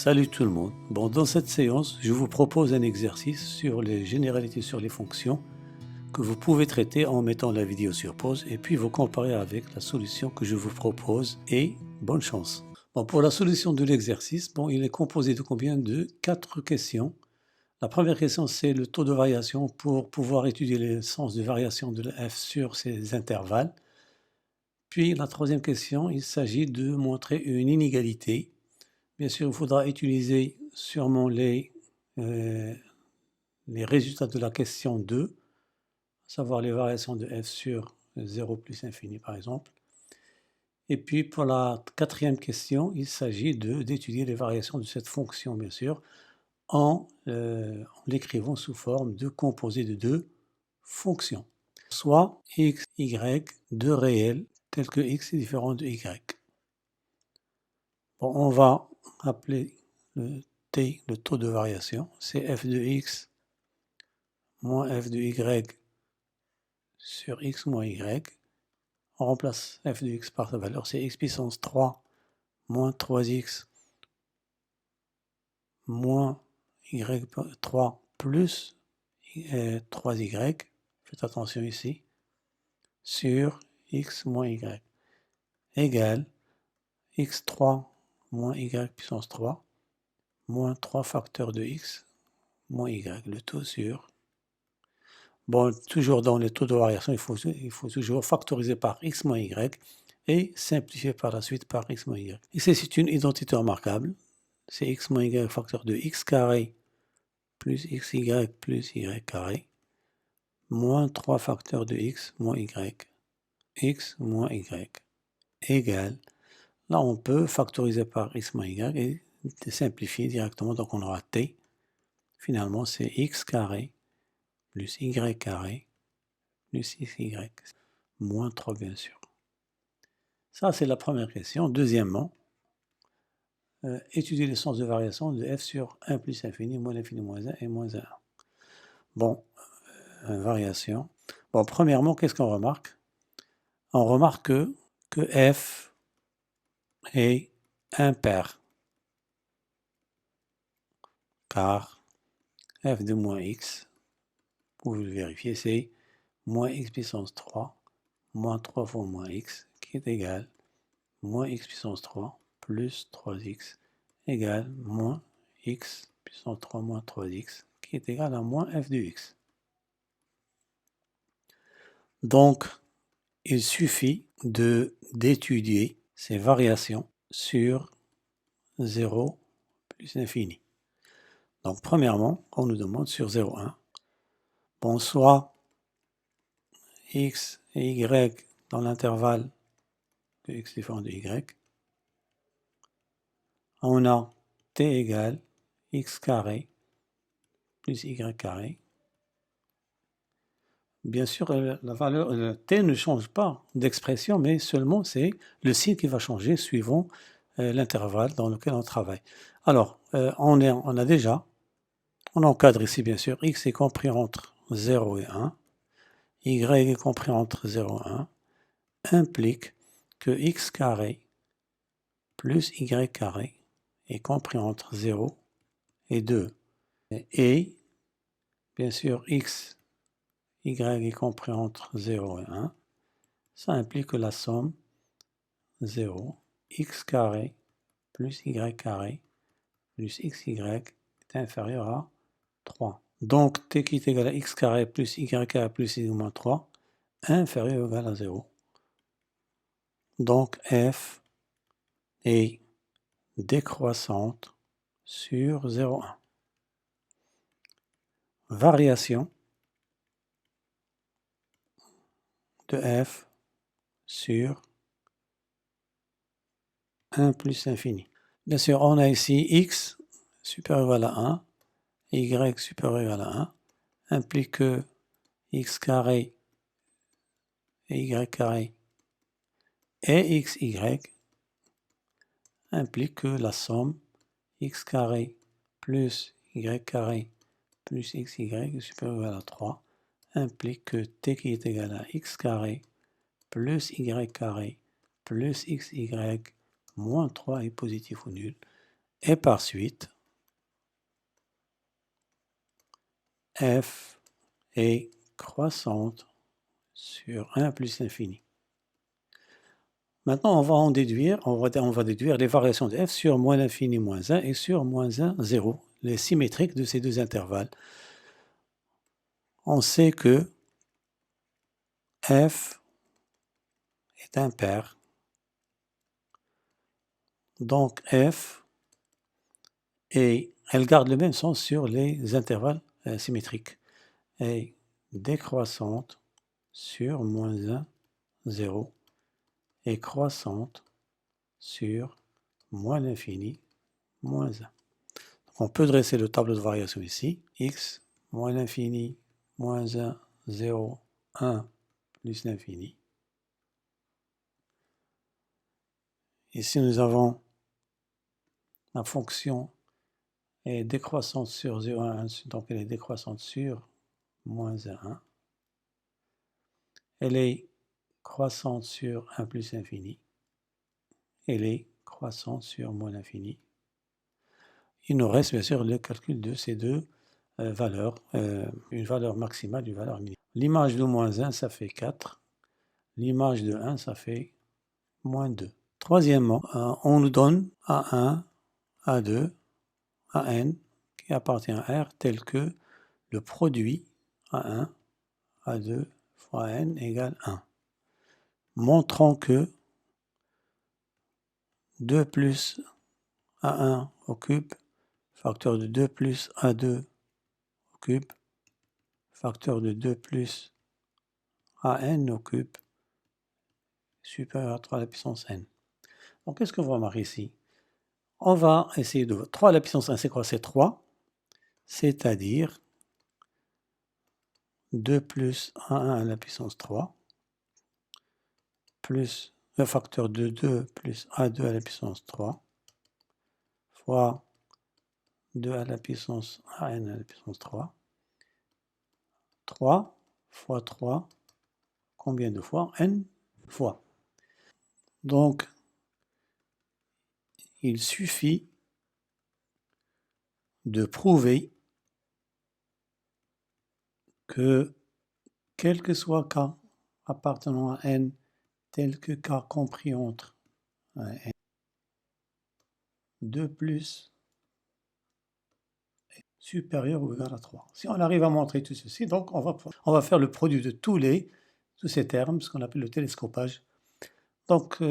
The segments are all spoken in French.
Salut tout le monde. Bon, dans cette séance, je vous propose un exercice sur les généralités sur les fonctions que vous pouvez traiter en mettant la vidéo sur pause et puis vous comparer avec la solution que je vous propose et bonne chance. Bon, pour la solution de l'exercice, bon, il est composé de combien? De 4 questions. La première question, c'est le taux de variation pour pouvoir étudier les sens de variation de la f sur ces intervalles. Puis la troisième question, il s'agit de montrer une inégalité. Bien sûr, il faudra utiliser sûrement les résultats de la question 2, à savoir les variations de f sur 0 plus infini par exemple. Et puis pour la quatrième question, il s'agit d'étudier les variations de cette fonction, bien sûr, en l'écrivant sous forme de composé de deux fonctions, soit x, y, deux réels, tels que x est différent de y. Bon, on va appeler le t, le taux de variation, c'est f de x moins f de y sur x moins y. On remplace f de x par sa valeur, c'est x puissance 3 moins 3x moins y3 plus 3y, faites attention ici, sur x moins y, égale x3 moins y puissance 3 moins 3 facteurs de x moins y, le tout sur... Bon, toujours dans les taux de variation, il faut toujours factoriser par x moins y et simplifier par la suite par x moins y. Ici, c'est une identité remarquable. C'est x moins y facteur de x carré plus xy plus y carré moins 3 facteurs de x moins y égale. Là, on peut factoriser par x moins y et simplifier directement. Donc, on aura t. Finalement, c'est x carré plus y carré plus xy moins 3 bien sûr. Ça, c'est la première question. Deuxièmement, étudier les sens de variation de f sur 1 plus infini moins 1 et moins 1. Bon, variation. Bon, premièrement, qu'est-ce qu'on remarque? On remarque que f est impair, car f de moins x, vous pouvez le vérifier, c'est moins x puissance 3 moins 3 fois moins x, qui est égal moins x puissance 3 plus 3x égale moins x puissance 3 moins 3x, qui est égal à moins f de x. Donc, il suffit d'étudier ces variations sur 0 plus infini. Donc, premièrement, on nous demande sur 0, 1, bon, soit x et y dans l'intervalle de x différent de y, on a t égale x carré plus y carré. Bien sûr, la valeur t ne change pas d'expression, mais seulement c'est le signe qui va changer suivant l'intervalle dans lequel on travaille. Alors, on encadre ici bien sûr, x est compris entre 0 et 1, y est compris entre 0 et 1, implique que x carré plus y carré est compris entre 0 et 2. Et, bien sûr, x, y est compris entre 0 et 1. Ça implique que la somme 0, x carré plus y carré plus xy est inférieur à 3. Donc, t qui est égal à x carré plus y carré plus y moins 3, inférieur ou égal à 0. Donc, f est décroissante sur 0,1. Variation de f sur 1 plus infini. Bien sûr, on a ici x supérieur ou égal à 1, y supérieur ou égal à 1, implique que x carré et y carré et xy implique que la somme x carré plus y carré plus xy est supérieur ou égal à 3 implique que t qui est égal à x carré plus y carré plus xy moins 3 est positif ou nul. Et par suite, f est croissante sur 1 plus l'infini. Maintenant, on va en déduire, on va déduire les variations de f sur moins l'infini moins 1 et sur moins 1, 0, les symétriques de ces deux intervalles. On sait que f est impair. Donc f, et elle garde le même sens sur les intervalles symétriques. Et décroissante sur moins 1, 0, et croissante sur moins l'infini, moins 1. Donc on peut dresser le tableau de variation ici. X, moins l'infini, moins 1, 0, 1, plus l'infini. Ici, nous avons la fonction est décroissante sur 0, 1, donc elle est décroissante sur moins 1, 1. Elle est croissante sur 1 plus infini. Elle est croissante sur moins l'infini. Il nous reste bien sûr le calcul de ces deux valeurs, une valeur maximale, une valeur minimale. L'image de moins 1, ça fait 4. L'image de 1, ça fait moins 2. Troisièmement, on nous donne A1, A2, AN qui appartient à R tel que le produit A1, A2 fois N égale 1. Montrons que 2 plus A1 au cube, facteur de 2 plus A2 au cube, facteur de 2 plus AN au cube, supérieur à 3 à la puissance N. Donc, qu'est-ce qu'on va remarquer ici? On va essayer de... 3 à la puissance 1, c'est quoi? C'est 3, c'est-à-dire 2 plus A1 à la puissance 3, plus le facteur de 2 plus A2 à la puissance 3, fois 2 à la puissance AN à la puissance 3, 3 fois 3, combien de fois? N fois. Donc, il suffit de prouver que quel que soit K appartenant à N, tel que K compris entre N, 2 plus est supérieur ou égal à 3. Si on arrive à montrer tout ceci, donc on va faire le produit de tous ces termes, ce qu'on appelle le télescopage. Donc,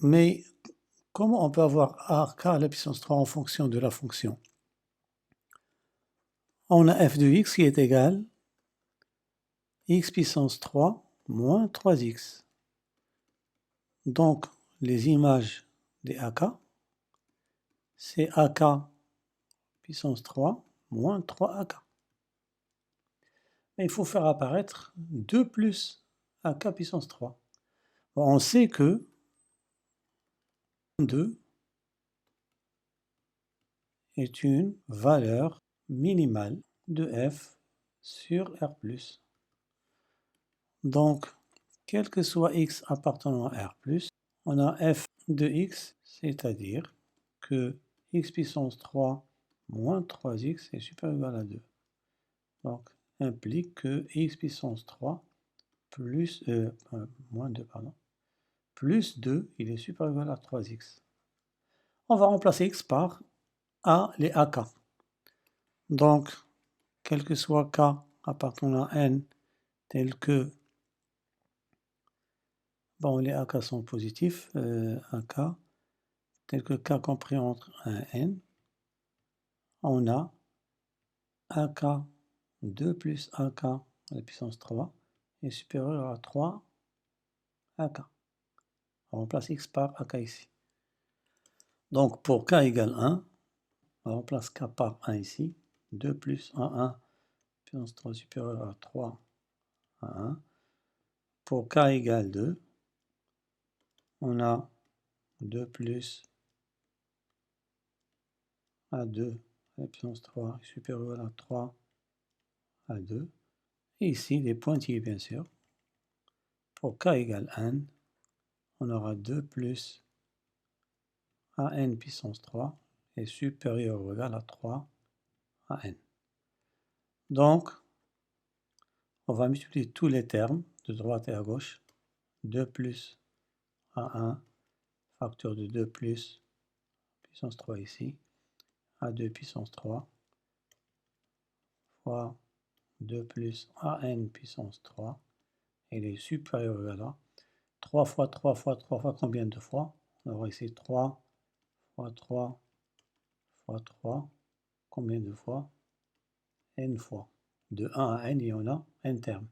mais comment on peut avoir K à la puissance 3 en fonction de la fonction? On a f de x qui est égal x puissance 3 moins 3x. Donc, les images des AK, c'est AK puissance 3 moins 3AK. Mais il faut faire apparaître 2 plus AK puissance 3. Bon, on sait que 2 est une valeur minimale de f sur R+. Donc, quel que soit x appartenant à R+, on a f de x, c'est-à-dire que x puissance 3 moins 3x est supérieur ou égal à 2. Donc, implique que x puissance 3 plus, moins 2, pardon, plus 2, il est supérieur ou égal à 3x. On va remplacer x par A, les AK. Donc, quel que soit K appartenant à N, tel que, bon, les AK sont positifs, AK, tel que K compris entre 1 et N, on a AK 2 plus AK à la puissance 3 est supérieur à 3 AK. On remplace x par AK ici. Donc pour k égale 1, on remplace k par 1 ici. 2 plus 1, puissance 3 supérieur à 3 à 1. Pour k égale 2, on a 2 plus A2 à la puissance 3 supérieur à 3 à 2. Et ici, les pointillés, bien sûr. Pour k égale 1, on aura 2 plus à n puissance 3 est supérieur ou égal à 3 à n. Donc, on va multiplier tous les termes de droite et à gauche. 2 plus A1, facteur de 2 plus puissance 3 ici, A2 puissance 3, fois 2 plus AN puissance 3, il est supérieur ou égal à 3 fois 3 fois 3 fois combien de fois? On aura ici 3 fois 3 fois 3, combien de fois? N fois. De 1 à n, il y en a n termes,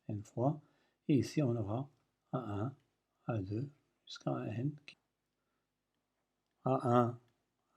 n fois. Et ici, on aura A1, A2, jusqu'à n. A1,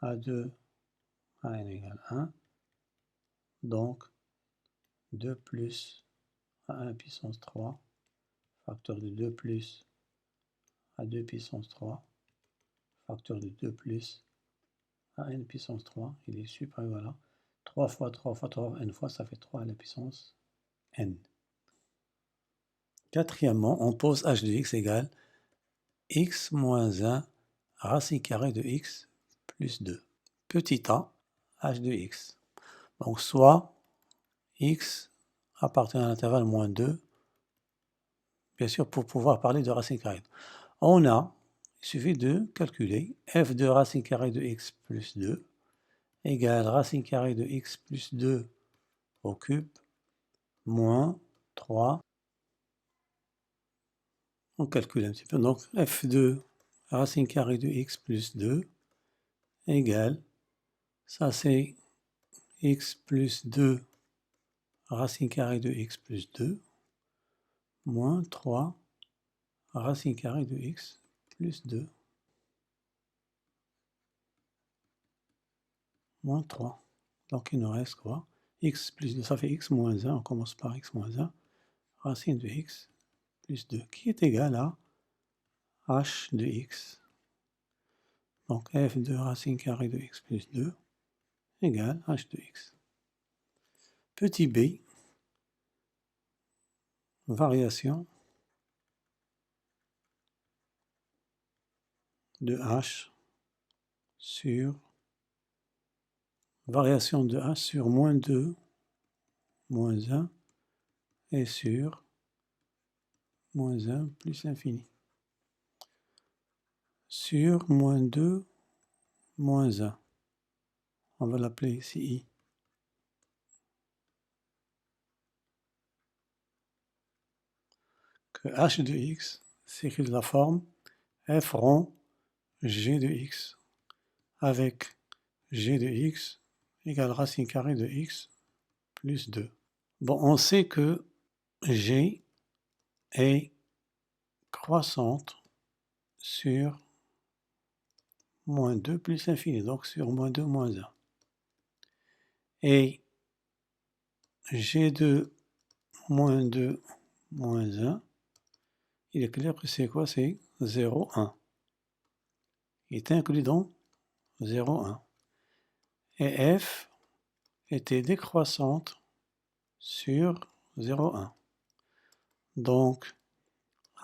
A2, AN égale 1. Donc, 2 plus A1 puissance 3, facteur de 2 plus A2 puissance 3, facteur de 2 plus AN puissance 3, il est supérieur à 3 fois 3 fois 3 n fois, ça fait 3 à la puissance n. Quatrièmement, on pose h de x égale x moins 1 racine carrée de x plus 2. Petit a, h de x. Donc soit x appartient à l'intervalle moins 2, bien sûr pour pouvoir parler de racine carrée. On a, il suffit de calculer f de racine carrée de x plus 2 égale racine carrée de x plus 2 au cube moins 3. On calcule un petit peu. Donc f de racine carrée de x plus 2 égale, ça c'est x plus 2 racine carrée de x plus 2 moins 3 racine carrée de x plus 2 moins 3. Donc il nous reste quoi? X plus 2, ça fait x moins 1, on commence par x moins 1, racine de x plus 2, qui est égal à h de x. Donc f de racine carrée de x plus 2 égale h de x. Petit b, variation de h sur variation de h sur moins 2, moins 1 et sur moins 1 plus l'infini. Sur moins 2, moins 1. On va l'appeler ici i. Que h de x s'écrit de la forme f rond g de x avec g de x égale racine carrée de x plus 2. Bon, on sait que g est croissante sur moins 2 plus l'infini, donc sur moins 2 moins 1. Et g de moins 2 moins 1, il est clair que c'est quoi? C'est 0, 1. Il est inclus dans 0, 1. Et f était décroissante sur 0, 1. Donc,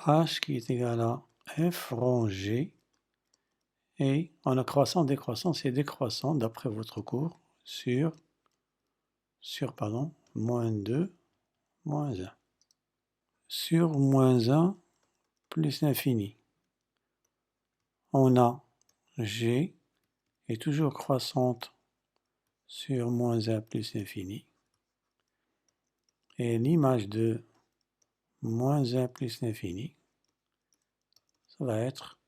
h qui est égal à f rond g, et en accroissant, décroissant, c'est décroissant d'après votre cours sur moins 2, moins 1. Sur moins 1 plus l'infini. On a g est toujours croissante sur moins 1 plus l'infini. Et l'image de moins 1 plus l'infini, ça va être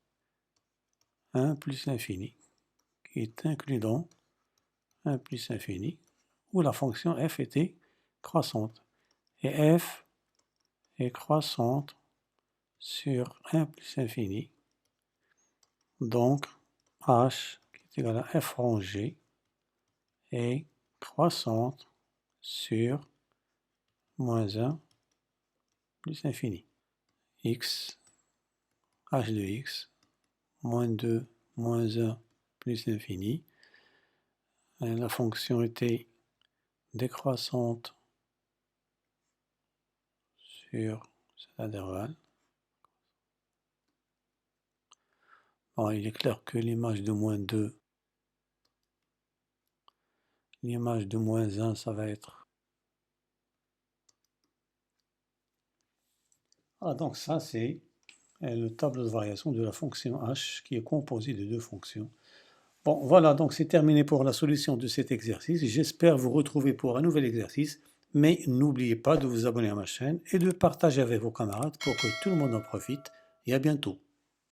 1 plus l'infini, qui est inclus dans 1 plus l'infini, où la fonction f était croissante. Et f est croissante sur 1 plus l'infini, donc h, qui est égal à f rond g, est croissante sur moins 1 plus l'infini. X, h de x, moins 2, moins 1 plus l'infini. La fonction était décroissante sur cet intervalle. Bon, il est clair que l'image de moins 2, l'image de moins 1, ça va être... Ah, donc ça, c'est le tableau de variation de la fonction h qui est composé de deux fonctions. Bon, voilà, donc c'est terminé pour la solution de cet exercice. J'espère vous retrouver pour un nouvel exercice, mais n'oubliez pas de vous abonner à ma chaîne et de partager avec vos camarades pour que tout le monde en profite. Et à bientôt.